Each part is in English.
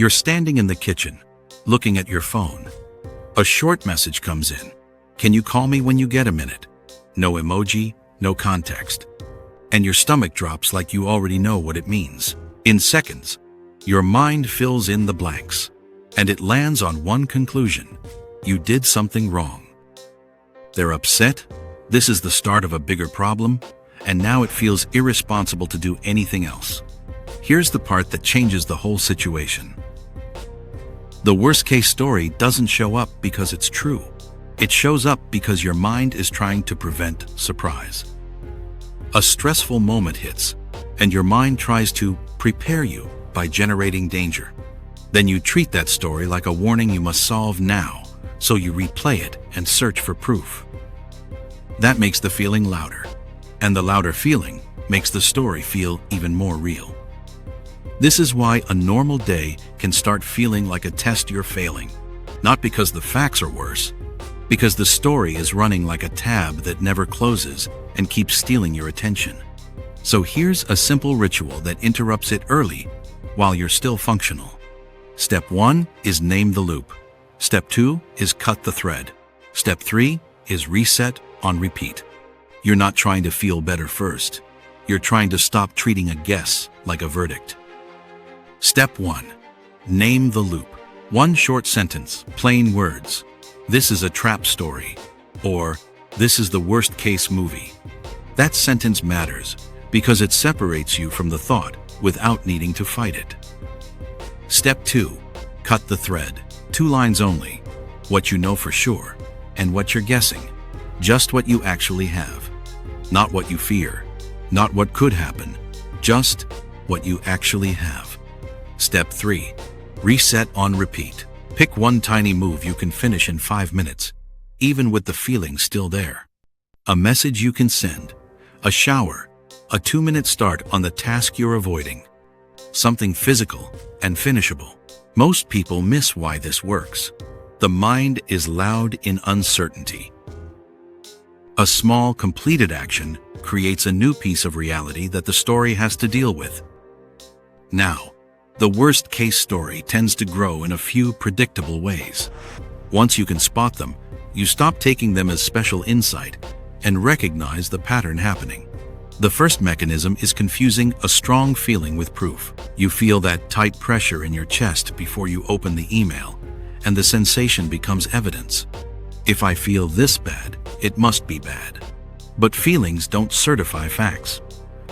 You're standing in the kitchen, looking at your phone. A short message comes in. Can you call me when you get a minute? No emoji, no context. And your stomach drops like you already know what it means. In seconds, your mind fills in the blanks, and it lands on one conclusion: you did something wrong. They're upset. This is the start of a bigger problem, and now it feels irresponsible to do anything else. Here's the part that changes the whole situation. The worst-case story doesn't show up because it's true. It shows up because your mind is trying to prevent surprise. A stressful moment hits, and your mind tries to prepare you by generating danger. Then you treat that story like a warning you must solve now, so you replay it and search for proof. That makes the feeling louder, and the louder feeling makes the story feel even more real. This is why a normal day can start feeling like a test you're failing, not because the facts are worse, because the story is running like a tab that never closes and keeps stealing your attention. So here's a simple ritual that interrupts it early while you're still functional. Step 1 is name the loop. Step 2 is cut the thread. Step 3 is reset on repeat. You're not trying to feel better first. You're trying to stop treating a guess like a verdict. Step 1. Name the loop. One short sentence, plain words. This is a trap story. Or, this is the worst-case movie. That sentence matters because it separates you from the thought without needing to fight it. Step 2. Cut the thread. 2 lines only. What you know for sure, and what you're guessing. Just what you actually have. Not what you fear. Not what could happen. Just what you actually have. Step 3. Reset on repeat. Pick one tiny move you can finish in 5 minutes, even with the feeling still there. A message you can send. A shower. A 2-minute start on the task you're avoiding. Something physical and finishable. Most people miss why this works. The mind is loud in uncertainty. A small, completed action creates a new piece of reality that the story has to deal with. Now, the worst-case story tends to grow in a few predictable ways. Once you can spot them, you stop taking them as special insight and recognize the pattern happening. The first mechanism is confusing a strong feeling with proof. You feel that tight pressure in your chest before you open the email, and the sensation becomes evidence. If I feel this bad, it must be bad. But feelings don't certify facts.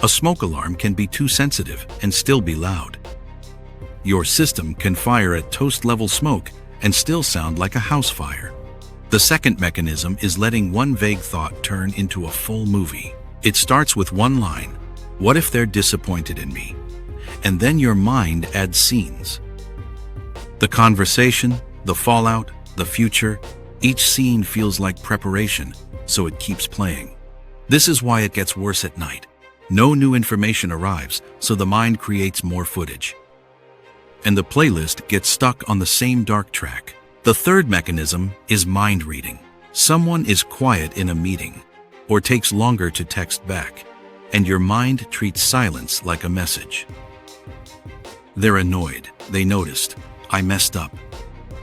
A smoke alarm can be too sensitive and still be loud. Your system can fire at toast-level smoke and still sound like a house fire. The second mechanism is letting one vague thought turn into a full movie. It starts with one line, "What if they're disappointed in me?" And then your mind adds scenes. The conversation, the fallout, the future, each scene feels like preparation, so it keeps playing. This is why it gets worse at night. No new information arrives, so the mind creates more footage. And the playlist gets stuck on the same dark track. The third mechanism is mind reading. Someone is quiet in a meeting, or takes longer to text back, and your mind treats silence like a message. They're annoyed. They noticed. I messed up.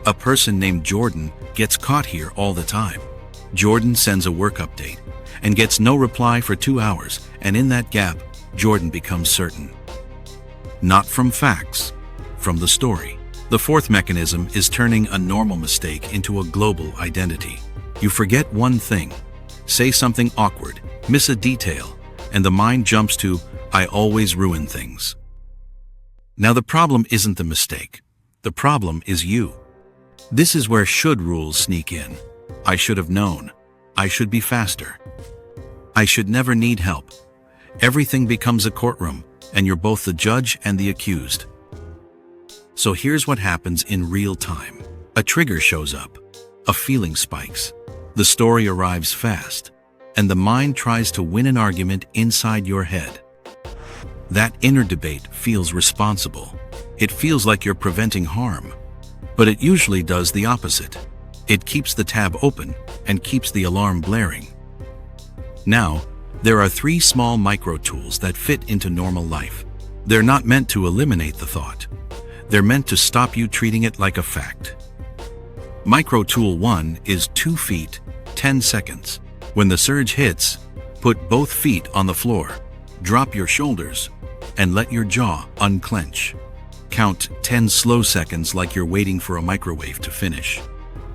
A person named Jordan gets caught here all the time. Jordan sends a work update and gets no reply for 2 hours, and in that gap, Jordan becomes certain. Not from facts, from the story. The fourth mechanism is turning a normal mistake into a global identity. You forget one thing, say something awkward, miss a detail, and the mind jumps to, I always ruin things. Now the problem isn't the mistake. The problem is you. This is where should rules sneak in. I should have known. I should be faster. I should never need help. Everything becomes a courtroom, and you're both the judge and the accused. So here's what happens in real time. A trigger shows up. A feeling spikes. The story arrives fast, and the mind tries to win an argument inside your head. That inner debate feels responsible. It feels like you're preventing harm, but it usually does the opposite. It keeps the tab open and keeps the alarm blaring. Now, there are 3 small micro tools that fit into normal life. They're not meant to eliminate the thought. They're meant to stop you treating it like a fact. Micro Tool 1 is 2 feet, 10 seconds. When the surge hits, put both feet on the floor, drop your shoulders, and let your jaw unclench. Count 10 slow seconds like you're waiting for a microwave to finish.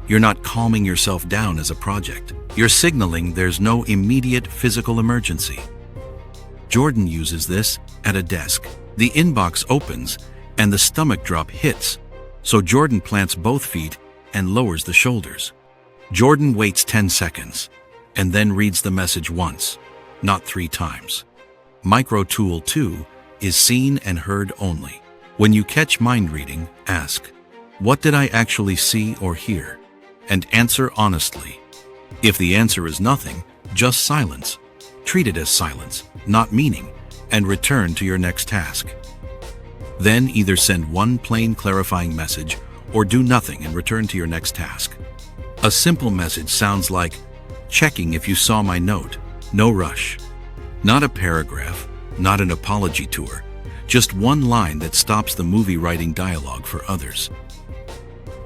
You're not calming yourself down as a project. You're signaling there's no immediate physical emergency. Jordan uses this at a desk. The inbox opens and the stomach drop hits, so Jordan plants both feet and lowers the shoulders. Jordan waits 10 seconds and then reads the message once, not 3 times. Micro Tool 2 is seen and heard only. When you catch mind reading, ask, "What did I actually see or hear?" and answer honestly. If the answer is nothing, just silence. Treat it as silence, not meaning, and return to your next task. Then either send one plain clarifying message or do nothing and return to your next task. A simple message sounds like, "Checking if you saw my note, no rush." Not a paragraph, not an apology tour, just one line that stops the movie writing dialogue for others.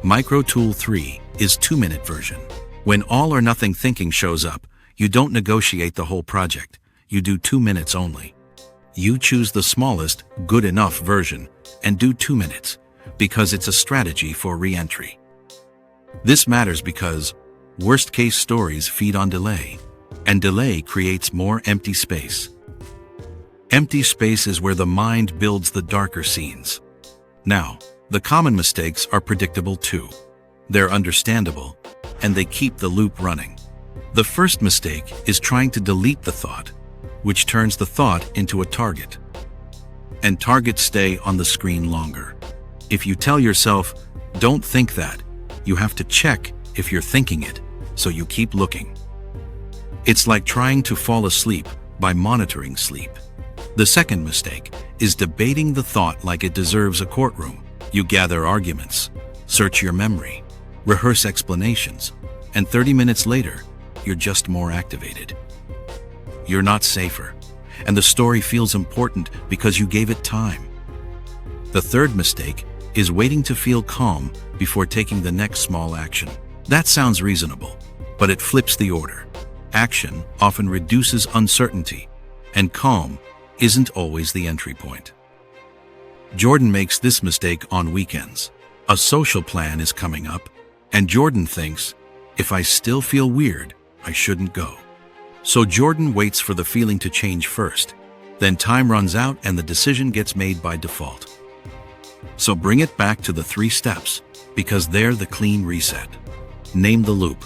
Micro Tool 3 is 2-minute version. When all or nothing thinking shows up, you don't negotiate the whole project. You do 2 minutes only. You choose the smallest, good enough version and do 2 minutes because it's a strategy for re-entry. This matters because worst-case stories feed on delay, and delay creates more empty space. Empty space is where the mind builds the darker scenes. Now, the common mistakes are predictable too. They're understandable, and they keep the loop running. The first mistake is trying to delete the thought, which turns the thought into a target. And targets stay on the screen longer. If you tell yourself, "Don't think that," you have to check if you're thinking it, so you keep looking. It's like trying to fall asleep by monitoring sleep. The second mistake is debating the thought like it deserves a courtroom. You gather arguments, search your memory, rehearse explanations, and 30 minutes later, you're just more activated. You're not safer, and the story feels important because you gave it time. The third mistake is waiting to feel calm before taking the next small action. That sounds reasonable, but it flips the order. Action often reduces uncertainty, and calm isn't always the entry point. Jordan makes this mistake on weekends. A social plan is coming up, and Jordan thinks, "If I still feel weird, I shouldn't go." So Jordan waits for the feeling to change first. Then time runs out and the decision gets made by default. So bring it back to the 3 steps, because they're the clean reset. Name the loop,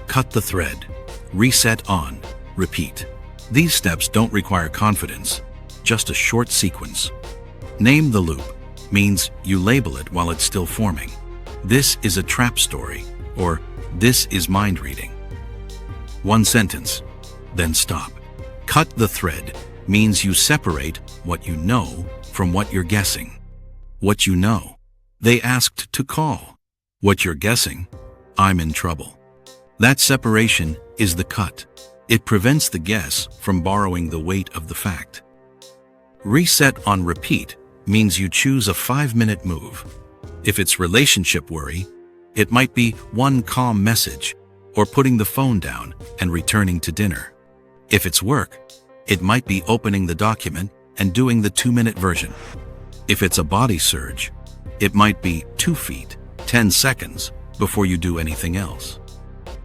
cut the thread, reset on, repeat. These steps don't require confidence, just a short sequence. Name the loop means you label it while it's still forming. This is a trap story, or this is mind reading. 1 sentence, then stop. Cut the thread means you separate what you know from what you're guessing. What you know, they asked to call. What you're guessing, I'm in trouble. That separation is the cut. It prevents the guess from borrowing the weight of the fact. Reset on repeat means you choose a 5-minute move. If it's relationship worry, it might be one calm message or putting the phone down and returning to dinner. If it's work, it might be opening the document and doing the 2-minute version. If it's a body surge, it might be 2 feet, 10 seconds before you do anything else.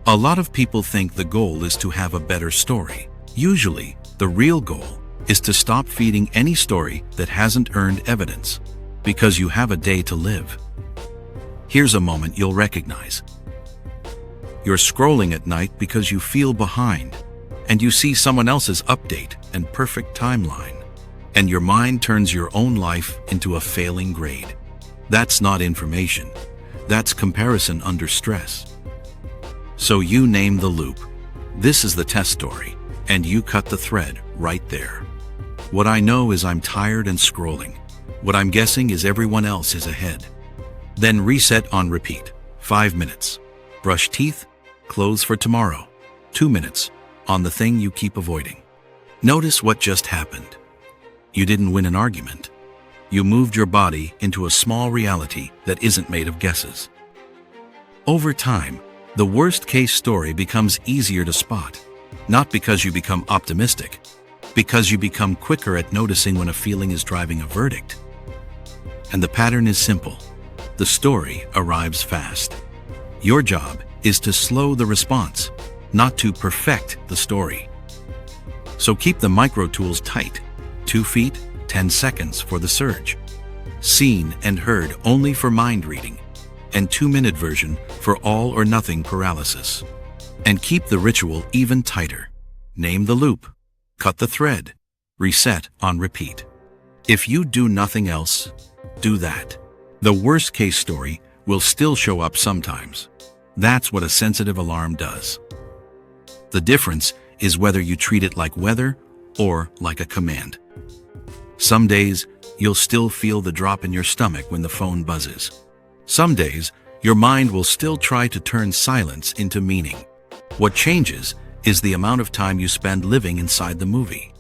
A lot of people think the goal is to have a better story. Usually, the real goal is to stop feeding any story that hasn't earned evidence, because you have a day to live. Here's a moment you'll recognize. You're scrolling at night because you feel behind, and you see someone else's update and perfect timeline, and your mind turns your own life into a failing grade. That's not information. That's comparison under stress. So you name the loop. This is the test story, and you cut the thread right there. What I know is I'm tired and scrolling. What I'm guessing is everyone else is ahead. Then reset on repeat. 5 minutes. Brush teeth, clothes for tomorrow. 2 minutes on the thing you keep avoiding. Notice what just happened. You didn't win an argument. You moved your body into a small reality that isn't made of guesses. Over time, the worst-case story becomes easier to spot, not because you become optimistic, because you become quicker at noticing when a feeling is driving a verdict. And the pattern is simple. The story arrives fast. Your job is to slow the response, not to perfect the story. So keep the micro tools tight. 2 feet, 10 seconds for the surge. Seen and heard only for mind reading, and 2-minute version for all or nothing paralysis. And keep the ritual even tighter. Name the loop, cut the thread, reset on repeat. If you do nothing else, do that. The worst case story will still show up sometimes. That's what a sensitive alarm does. The difference is whether you treat it like weather or like a command. Some days, you'll still feel the drop in your stomach when the phone buzzes. Some days, your mind will still try to turn silence into meaning. What changes is the amount of time you spend living inside the movie.